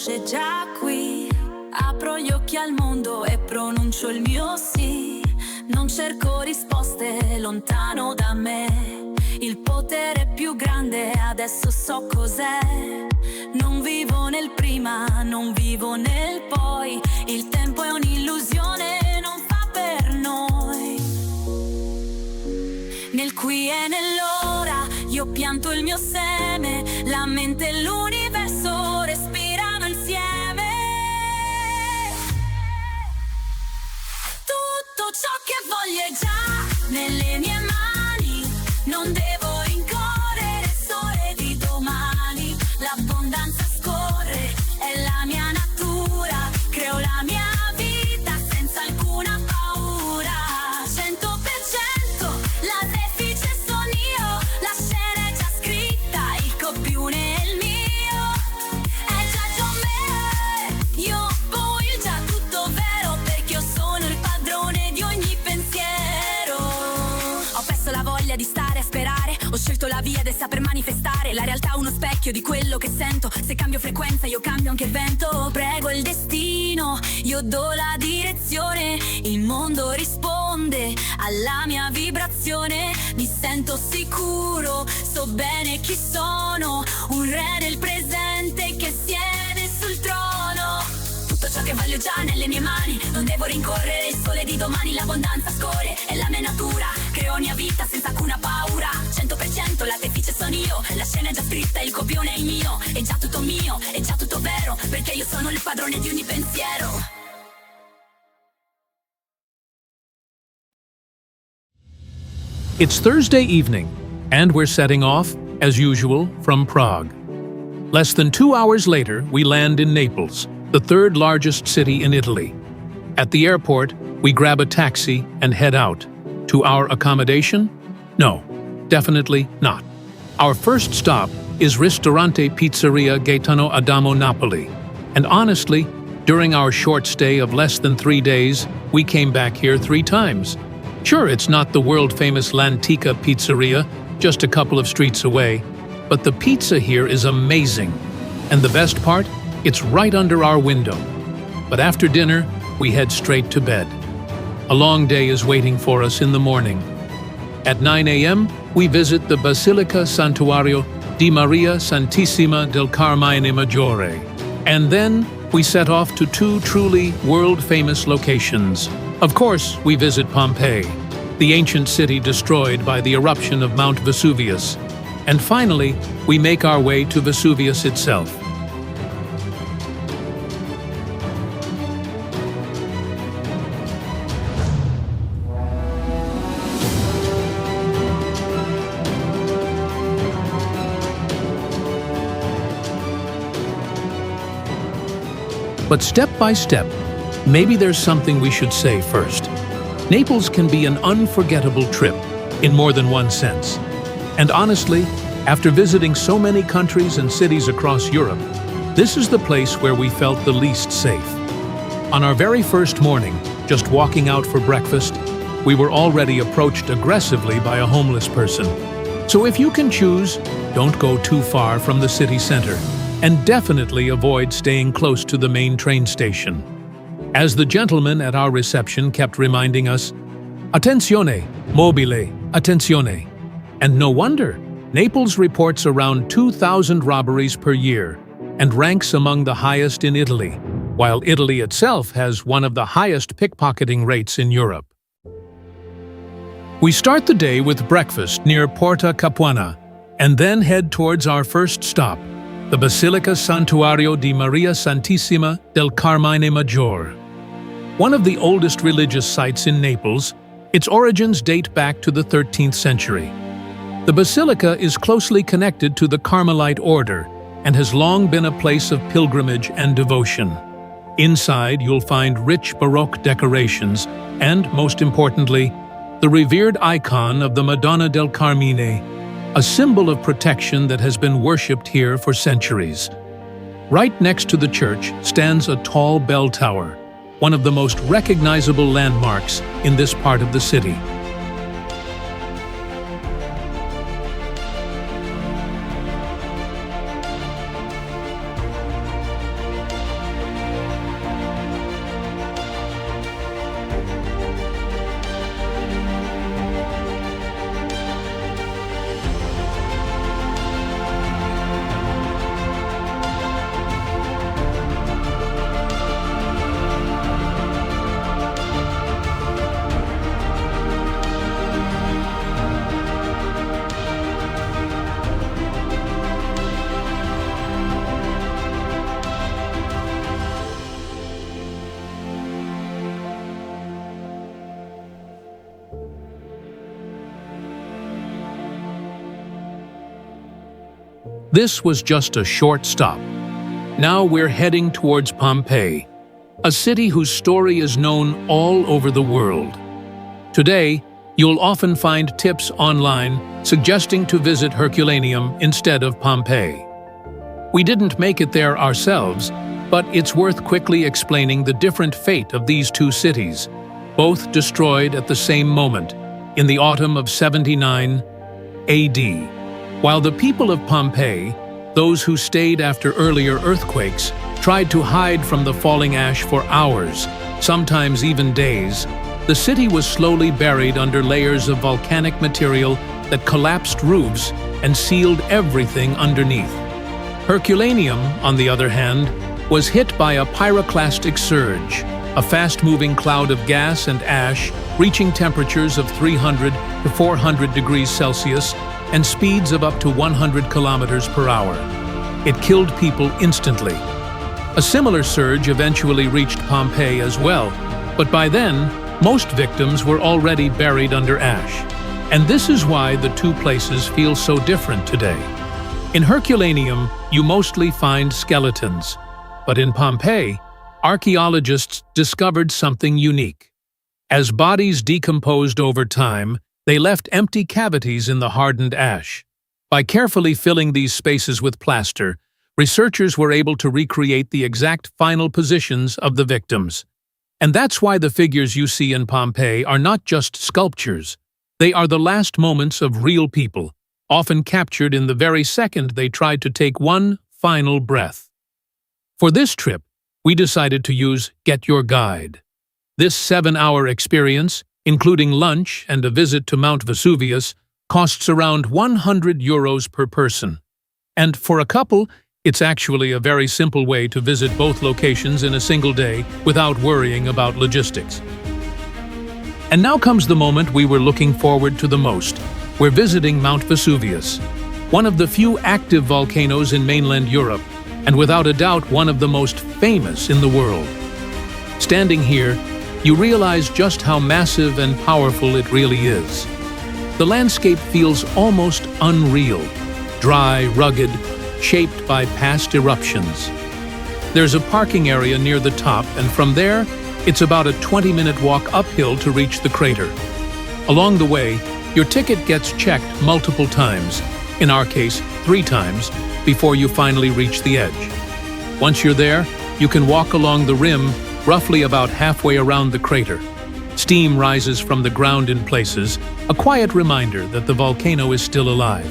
luce già qui. Apro gli occhi al mondo e pronuncio il mio sì. Non cerco risposte lontano da me. Il potere più grande adesso so cos'è. Non vivo nel prima, non vivo nel poi. Il tempo è un'illusione, non fa per noi. Nel qui e nell'ora io pianto il mio seme. La mente e l'universo respirano insieme. Tutto ciò che voglio è già nelle mie mani. Non devo rincorrere il sole di domani. L'abbondanza scorre, è la mia natura. Creo la mia vita senza alcuna paura. 100% la sefice sono io. La scena è già scritta, il copione è il mio. È già con me. Io poi il già tutto vero, perché io sono il padrone di ogni pensiero. Ho perso la voglia di stare a sperare. Ho scelto la via del saper manifestare. La realtà è uno specchio di quello che sento. Se cambio frequenza io cambio anche il vento. Prego il destino, io do la direzione. Il mondo risponde alla mia vibrazione. Mi sento sicuro, so bene chi sono. Un re del presente che siede sul trono. Tutto ciò che voglio già nelle mie mani. Non devo rincorrere il sole di domani. L'abbondanza scorre, è la mia natura. Creo mia vita senza alcuna paura. 100% la tefice sono io. La scena è già scritta, il copione è il mio. È già tutto mio, è già tutto vero, perché io sono il padrone di ogni pensiero. It's Thursday evening, and we're setting off, as usual, from Prague. Less than 2 hours later, we land in Naples, the third largest city in Italy. At the airport, we grab a taxi and head out. To our accommodation? No, definitely not. Our first stop is Ristorante Pizzeria Gaetano Adamo Napoli. And honestly, during our short stay of less than 3 days, we came back here 3 times. Sure, it's not the world-famous L'Antica Pizzeria, just a couple of streets away, but the pizza here is amazing. And the best part? It's right under our window. But after dinner, we head straight to bed. A long day is waiting for us in the morning. At 9 a.m., we visit the Basilica Santuario di Maria Santissima del Carmine Maggiore. And then we set off to 2 truly world-famous locations. Of course, we visit Pompeii, the ancient city destroyed by the eruption of Mount Vesuvius. And finally, we make our way to Vesuvius itself. But step by step, maybe there's something we should say first. Naples can be an unforgettable trip, in more than one sense. And honestly, after visiting so many countries and cities across Europe, this is the place where we felt the least safe. On our very first morning, just walking out for breakfast, we were already approached aggressively by a homeless person. So if you can choose, don't go too far from the city center, and definitely avoid staying close to the main train station. As the gentleman at our reception kept reminding us, "Attenzione, mobile, attenzione." And no wonder, Naples reports around 2,000 robberies per year and ranks among the highest in Italy, while Italy itself has one of the highest pickpocketing rates in Europe. We start the day with breakfast near Porta Capuana and then head towards our first stop, the Basilica Santuario di Maria Santissima del Carmine Maggiore. One of the oldest religious sites in Naples, its origins date back to the 13th century. The basilica is closely connected to the Carmelite order and has long been a place of pilgrimage and devotion. Inside, you'll find rich Baroque decorations and, most importantly, the revered icon of the Madonna del Carmine, a symbol of protection that has been worshipped here for centuries. Right next to the church stands a tall bell tower, one of the most recognizable landmarks in this part of the city. This was just a short stop. Now we're heading towards Pompeii, a city whose story is known all over the world. Today, you'll often find tips online suggesting to visit Herculaneum instead of Pompeii. We didn't make it there ourselves, but it's worth quickly explaining the different fate of these two cities, both destroyed at the same moment, in the autumn of 79 AD. While the people of Pompeii, those who stayed after earlier earthquakes, tried to hide from the falling ash for hours, sometimes even days, the city was slowly buried under layers of volcanic material that collapsed roofs and sealed everything underneath. Herculaneum, on the other hand, was hit by a pyroclastic surge, a fast-moving cloud of gas and ash reaching temperatures of 300 to 400 degrees Celsius and speeds of up to 100 kilometers per hour. It killed people instantly. A similar surge eventually reached Pompeii as well, but by then, most victims were already buried under ash. And this is why the two places feel so different today. In Herculaneum, you mostly find skeletons, but in Pompeii, archaeologists discovered something unique. As bodies decomposed over time, they left empty cavities in the hardened ash. By carefully filling these spaces with plaster, researchers were able to recreate the exact final positions of the victims. And that's why the figures you see in Pompeii are not just sculptures. They are the last moments of real people, often captured in the very second they tried to take one final breath. For this trip, we decided to use Get Your Guide. This 7-hour experience, including lunch and a visit to Mount Vesuvius, costs around €100 per person. And for a couple, it's actually a very simple way to visit both locations in a single day without worrying about logistics. And now comes the moment we were looking forward to the most. We're visiting Mount Vesuvius, one of the few active volcanoes in mainland Europe, and without a doubt one of the most famous in the world. Standing here, you realize just how massive and powerful it really is. The landscape feels almost unreal, dry, rugged, shaped by past eruptions. There's a parking area near the top, and from there, it's about a 20-minute walk uphill to reach the crater. Along the way, your ticket gets checked multiple times, in our case, 3 times, before you finally reach the edge. Once you're there, you can walk along the rim, roughly about halfway around the crater. Steam rises from the ground in places, a quiet reminder that the volcano is still alive.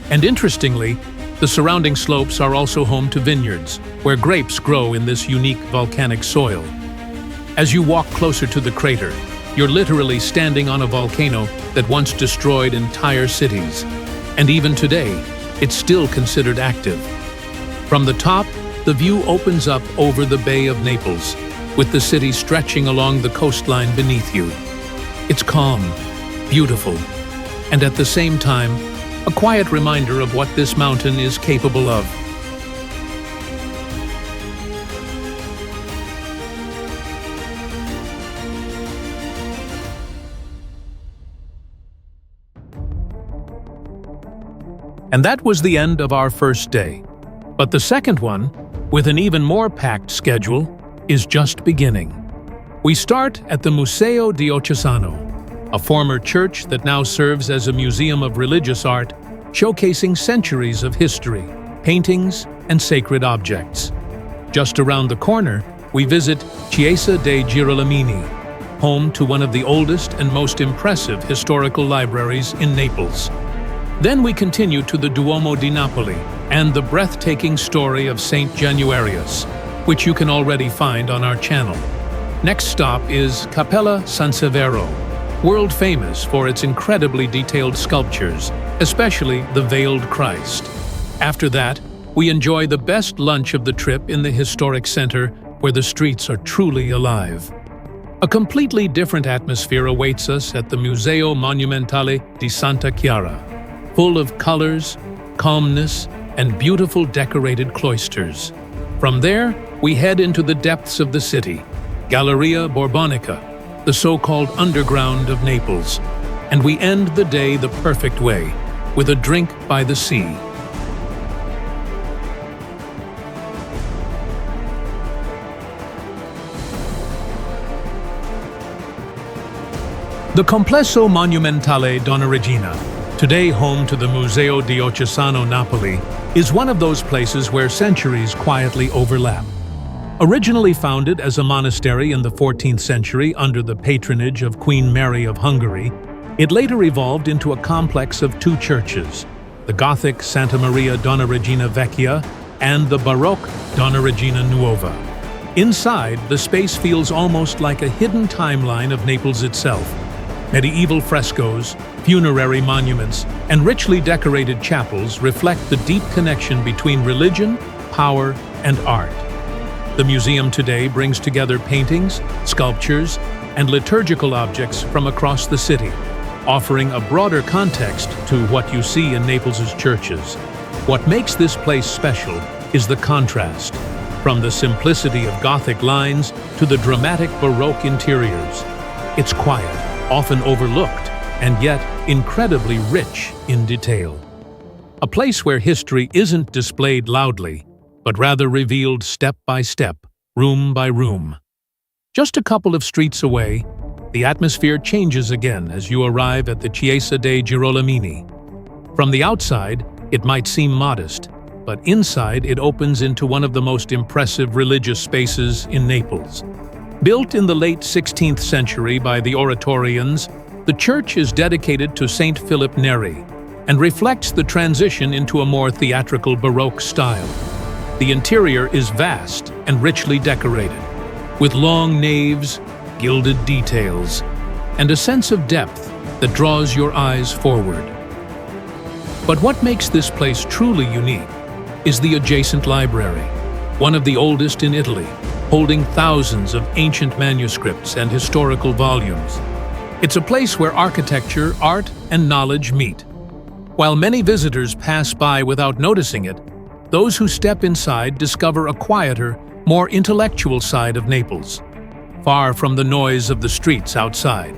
And interestingly, the surrounding slopes are also home to vineyards, where grapes grow in this unique volcanic soil. As you walk closer to the crater, you're literally standing on a volcano that once destroyed entire cities. And even today, it's still considered active. From the top, the view opens up over the Bay of Naples, with the city stretching along the coastline beneath you. It's calm, beautiful, and at the same time, a quiet reminder of what this mountain is capable of. And that was the end of our first day. But the second one, with an even more packed schedule, is just beginning. We start at the Museo Diocesano, a former church that now serves as a museum of religious art, showcasing centuries of history, paintings, and sacred objects. Just around the corner, we visit Chiesa dei Girolamini, home to one of the oldest and most impressive historical libraries in Naples. Then we continue to the Duomo di Napoli and the breathtaking story of Saint Januarius, which you can already find on our channel. Next stop is Cappella Sansevero, world famous for its incredibly detailed sculptures, especially the Veiled Christ. After that, we enjoy the best lunch of the trip in the historic center, where the streets are truly alive. A completely different atmosphere awaits us at the Museo Monumentale di Santa Chiara, full of colors, calmness, and beautiful decorated cloisters. From there, we head into the depths of the city, Galleria Borbonica, the so-called underground of Naples, and we end the day the perfect way, with a drink by the sea. The Complesso Monumentale Donnaregina, today home to the Museo Diocesano Napoli, is one of those places where centuries quietly overlap. Originally founded as a monastery in the 14th century under the patronage of Queen Mary of Hungary, it later evolved into a complex of two churches, the Gothic Santa Maria Donnaregina Vecchia and the Baroque Donnaregina Nuova. Inside, the space feels almost like a hidden timeline of Naples itself. Medieval frescoes, funerary monuments, and richly decorated chapels reflect the deep connection between religion, power, and art. The museum today brings together paintings, sculptures, and liturgical objects from across the city, offering a broader context to what you see in Naples' churches. What makes this place special is the contrast, from the simplicity of Gothic lines to the dramatic Baroque interiors. It's quiet, often overlooked, and yet incredibly rich in detail. A place where history isn't displayed loudly, but rather revealed step by step, room by room. Just a couple of streets away, the atmosphere changes again as you arrive at the Chiesa dei Girolamini. From the outside, it might seem modest, but inside it opens into one of the most impressive religious spaces in Naples. Built in the late 16th century by the Oratorians, the church is dedicated to Saint Philip Neri and reflects the transition into a more theatrical Baroque style. The interior is vast and richly decorated, with long naves, gilded details, and a sense of depth that draws your eyes forward. But what makes this place truly unique is the adjacent library, one of the oldest in Italy, holding thousands of ancient manuscripts and historical volumes. It's a place where architecture, art, and knowledge meet. While many visitors pass by without noticing it, those who step inside discover a quieter, more intellectual side of Naples, far from the noise of the streets outside.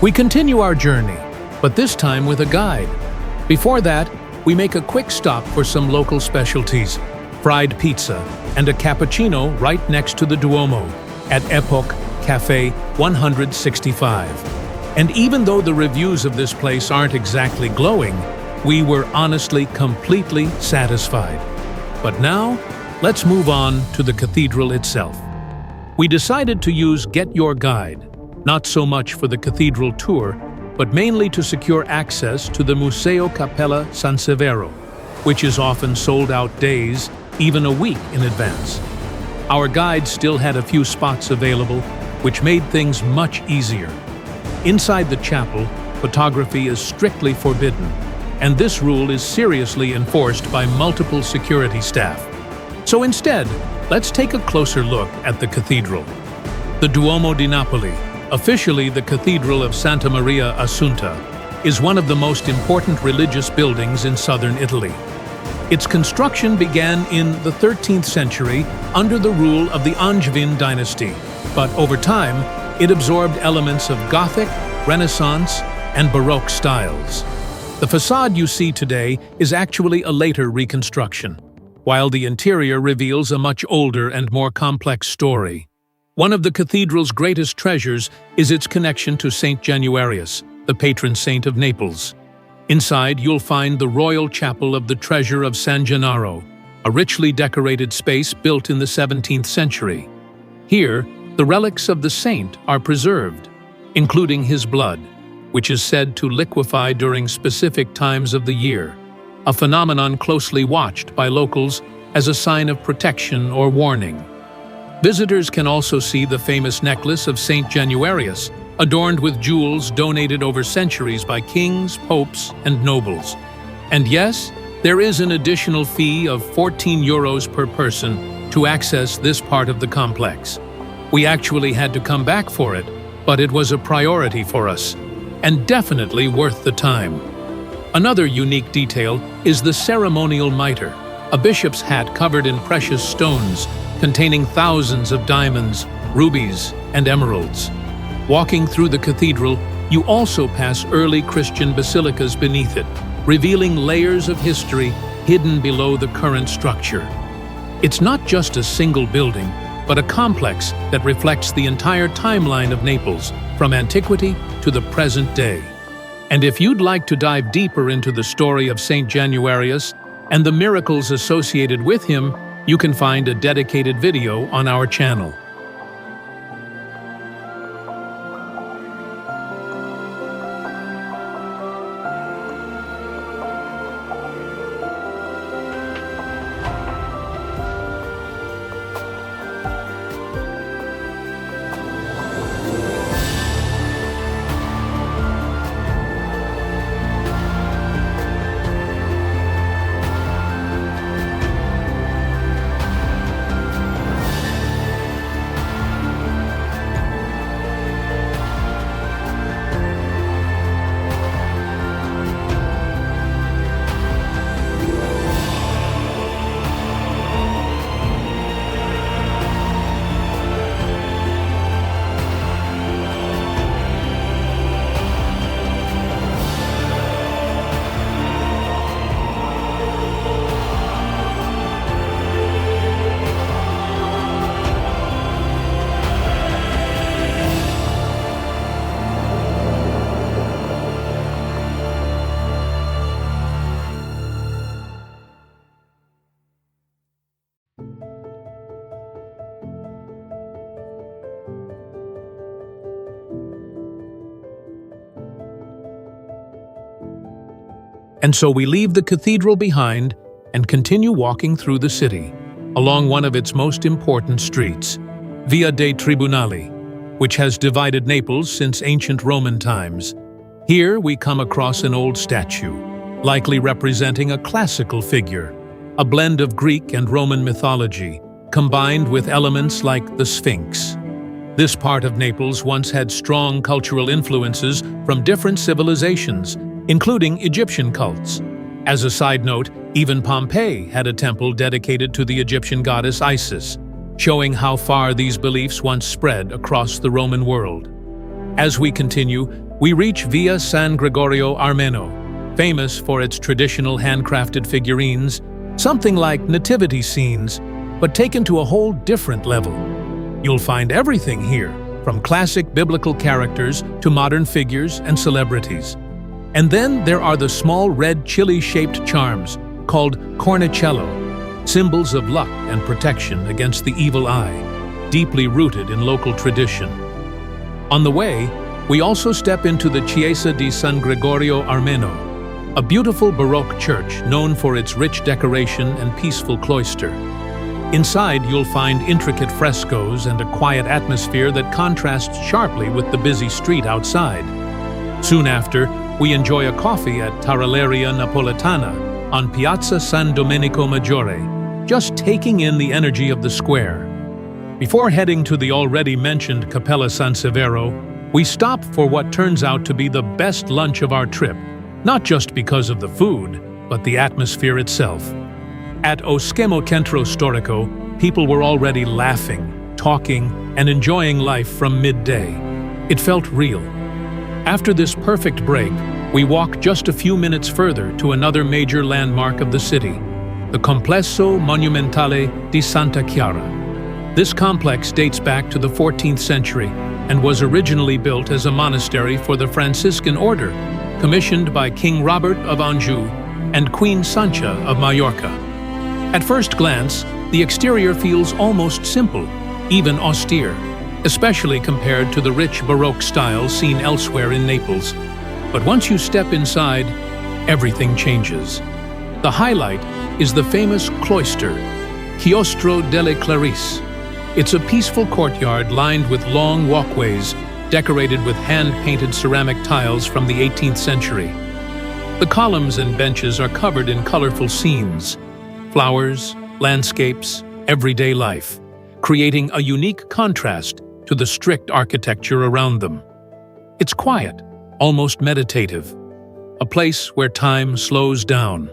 We continue our journey, but this time with a guide. Before that, we make a quick stop for some local specialties, fried pizza and a cappuccino right next to the Duomo at Epoch Cafe 165. And even though the reviews of this place aren't exactly glowing, we were honestly completely satisfied. But now, let's move on to the cathedral itself. We decided to use Get Your Guide, not so much for the cathedral tour, but mainly to secure access to the Museo Cappella Sansevero, which is often sold out days, even a week in advance. Our guide still had a few spots available, which made things much easier. Inside the chapel, photography is strictly forbidden, and this rule is seriously enforced by multiple security staff. So instead, let's take a closer look at the cathedral. The Duomo di Napoli, officially the Cathedral of Santa Maria Assunta, is one of the most important religious buildings in southern Italy. Its construction began in the 13th century under the rule of the Angevin dynasty, but over time, it absorbed elements of Gothic, Renaissance, and Baroque styles. The facade you see today is actually a later reconstruction, while the interior reveals a much older and more complex story. One of the cathedral's greatest treasures is its connection to Saint Januarius, the patron saint of Naples. Inside, you'll find the Royal Chapel of the Treasure of San Gennaro, a richly decorated space built in the 17th century. Here, the relics of the saint are preserved, including his blood, which is said to liquefy during specific times of the year, a phenomenon closely watched by locals as a sign of protection or warning. Visitors can also see the famous necklace of Saint Januarius, adorned with jewels donated over centuries by kings, popes, and nobles. And yes, there is an additional fee of 14 euros per person to access this part of the complex. We actually had to come back for it, but it was a priority for us, and definitely worth the time. Another unique detail is the ceremonial mitre, a bishop's hat covered in precious stones containing thousands of diamonds, rubies, and emeralds. Walking through the cathedral, you also pass early Christian basilicas beneath it, revealing layers of history hidden below the current structure. It's not just a single building, but a complex that reflects the entire timeline of Naples, from antiquity to the present day. And if you'd like to dive deeper into the story of Saint Januarius and the miracles associated with him, you can find a dedicated video on our channel. And so we leave the cathedral behind and continue walking through the city, along one of its most important streets, Via dei Tribunali, which has divided Naples since ancient Roman times. Here we come across an old statue, likely representing a classical figure, a blend of Greek and Roman mythology, combined with elements like the Sphinx. This part of Naples once had strong cultural influences from different civilizations, including Egyptian cults. As a side note, even Pompeii had a temple dedicated to the Egyptian goddess Isis, showing how far these beliefs once spread across the Roman world. As we continue, we reach Via San Gregorio Armeno, famous for its traditional handcrafted figurines, something like nativity scenes, but taken to a whole different level. You'll find everything here, from classic biblical characters to modern figures and celebrities. And then there are the small red chili-shaped charms, called cornicello, symbols of luck and protection against the evil eye, deeply rooted in local tradition. On the way, we also step into the Chiesa di San Gregorio Armeno, a beautiful Baroque church known for its rich decoration and peaceful cloister. Inside, you'll find intricate frescoes and a quiet atmosphere that contrasts sharply with the busy street outside. Soon after, we enjoy a coffee at Galleria Napolitana on Piazza San Domenico Maggiore, just taking in the energy of the square. Before heading to the already mentioned Cappella Sansevero, we stop for what turns out to be the best lunch of our trip, not just because of the food, but the atmosphere itself. At Oschemo Centro Storico, people were already laughing, talking, and enjoying life from midday. It felt real. After this perfect break, we walk just a few minutes further to another major landmark of the city, the Complesso Monumentale di Santa Chiara. This complex dates back to the 14th century and was originally built as a monastery for the Franciscan order, commissioned by King Robert of Anjou and Queen Sancha of Majorca. At first glance, the exterior feels almost simple, even austere, especially compared to the rich Baroque style seen elsewhere in Naples. But once you step inside, everything changes. The highlight is the famous cloister, Chiostro delle Clarisse. It's a peaceful courtyard lined with long walkways, decorated with hand-painted ceramic tiles from the 18th century. The columns and benches are covered in colorful scenes, flowers, landscapes, everyday life, creating a unique contrast to the strict architecture around them. It's quiet, almost meditative, a place where time slows down.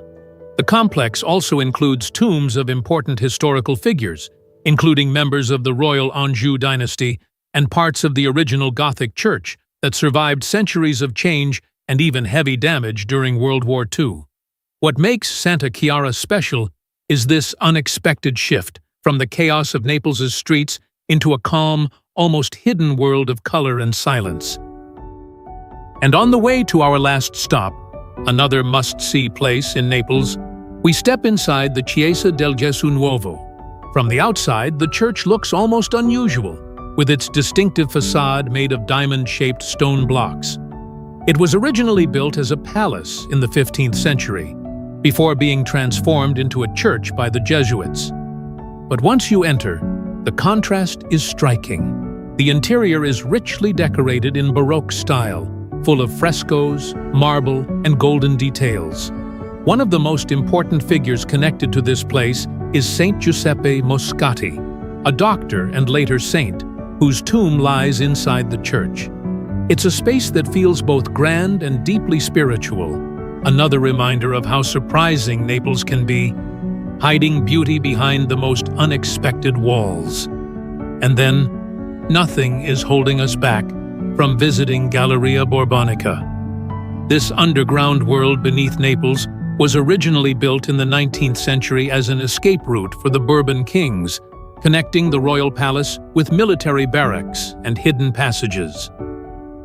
The complex also includes tombs of important historical figures, including members of the royal Anjou dynasty and parts of the original Gothic church that survived centuries of change and even heavy damage during World War II. What makes Santa Chiara special is this unexpected shift from the chaos of Naples' streets into a calm, almost hidden world of color and silence. And on the way to our last stop, another must-see place in Naples, we step inside the Chiesa del Gesù Nuovo. From the outside, the church looks almost unusual, with its distinctive facade made of diamond-shaped stone blocks. It was originally built as a palace in the 15th century, before being transformed into a church by the Jesuits. But once you enter, the contrast is striking. The interior is richly decorated in Baroque style, full of frescoes, marble, and golden details. One of the most important figures connected to this place is Saint Giuseppe Moscati, a doctor and later saint, whose tomb lies inside the church. It's a space that feels both grand and deeply spiritual, another reminder of how surprising Naples can be, hiding beauty behind the most unexpected walls. And then, nothing is holding us back from visiting Galleria Borbonica. This underground world beneath Naples was originally built in the 19th century as an escape route for the Bourbon kings, connecting the royal palace with military barracks and hidden passages.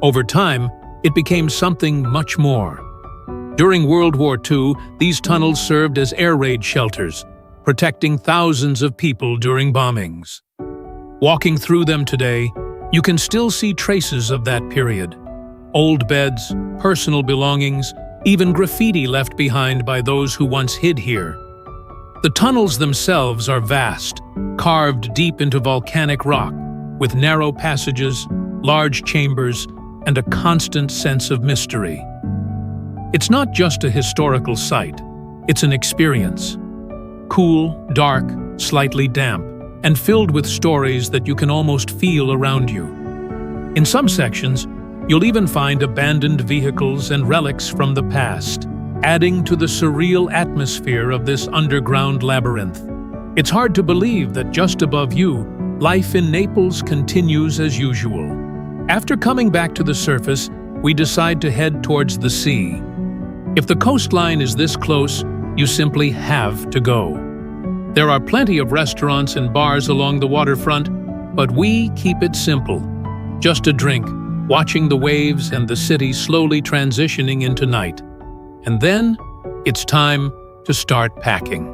Over time, it became something much more. During World War II, these tunnels served as air raid shelters, protecting thousands of people during bombings. Walking through them today, you can still see traces of that period. Old beds, personal belongings, even graffiti left behind by those who once hid here. The tunnels themselves are vast, carved deep into volcanic rock, with narrow passages, large chambers, and a constant sense of mystery. It's not just a historical site, it's an experience. Cool, dark, slightly damp, and filled with stories that you can almost feel around you. In some sections, you'll even find abandoned vehicles and relics from the past, adding to the surreal atmosphere of this underground labyrinth. It's hard to believe that just above you, life in Naples continues as usual. After coming back to the surface, we decide to head towards the sea. If the coastline is this close, you simply have to go. There are plenty of restaurants and bars along the waterfront, but we keep it simple. Just a drink, watching the waves and the city slowly transitioning into night. And then, it's time to start packing.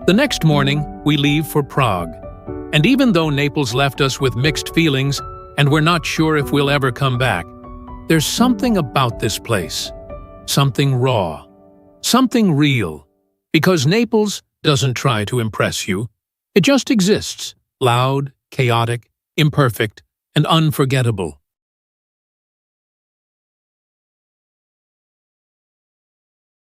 The next morning, we leave for Prague. And even though Naples left us with mixed feelings, and we're not sure if we'll ever come back, there's something about this place. Something raw. Something real. Because Naples doesn't try to impress you. It just exists, loud, chaotic, imperfect, and unforgettable.